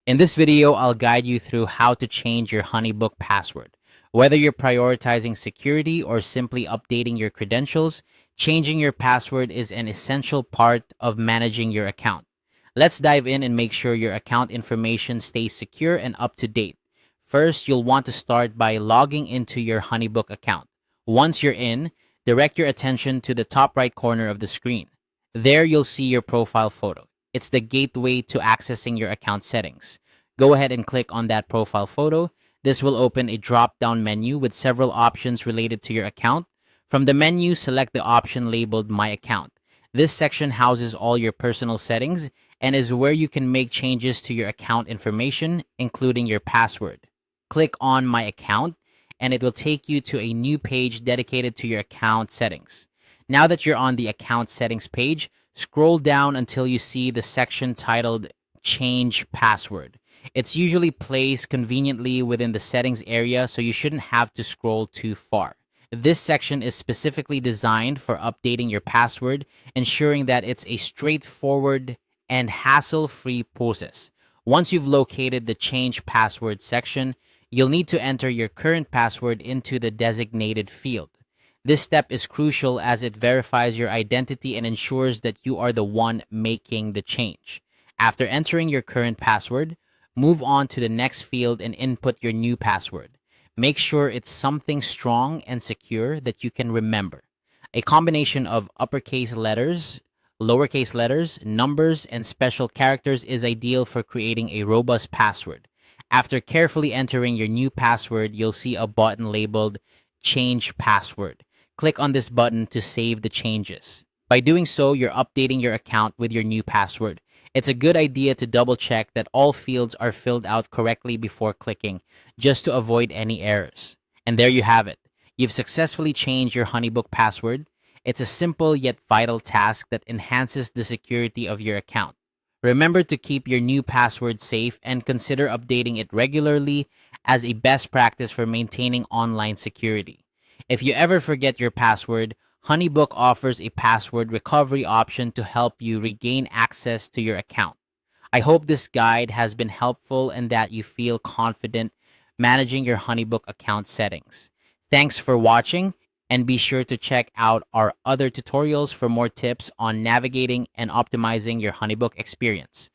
In this video, I'll guide you through how to change your Honeybook password. Whether you're prioritizing security or simply updating your credentials, changing your password is an essential part of managing your account. Let's dive in and make sure your account information stays secure and up to date. First, you'll want to start by logging into your Honeybook account. Once you're in, direct your attention to the top right corner of the screen. There you'll see your profile photo. It's the gateway to accessing your account settings. Go ahead and click on that profile photo. This will open a drop-down menu with several options related to your account. From the menu, select the option labeled My Account. This section houses all your personal settings and is where you can make changes to your account information, including your password. Click on My Account, and it will take you to a new page dedicated to your account settings. Now that you're on the account settings page, scroll down until you see the section titled Change Password. It's usually placed conveniently within the settings area, so you shouldn't have to scroll too far. This section is specifically designed for updating your password, ensuring that it's a straightforward and hassle-free process. Once you've located the Change Password section, you'll need to enter your current password into the designated field. This step is crucial as it verifies your identity and ensures that you are the one making the change. After entering your current password, move on to the next field and input your new password. Make sure it's something strong and secure that you can remember. A combination of uppercase letters, lowercase letters, numbers, and special characters is ideal for creating a robust password. After carefully entering your new password, you'll see a button labeled Change Password. Click on this button to save the changes. By doing so, you're updating your account with your new password. It's a good idea to double check that all fields are filled out correctly before clicking, just to avoid any errors. And there you have it. You've successfully changed your Honeybook password. It's a simple yet vital task that enhances the security of your account. Remember to keep your new password safe and consider updating it regularly as a best practice for maintaining online security. If you ever forget your password, Honeybook offers a password recovery option to help you regain access to your account. I hope this guide has been helpful and that you feel confident managing your Honeybook account settings. Thanks for watching, and be sure to check out our other tutorials for more tips on navigating and optimizing your Honeybook experience.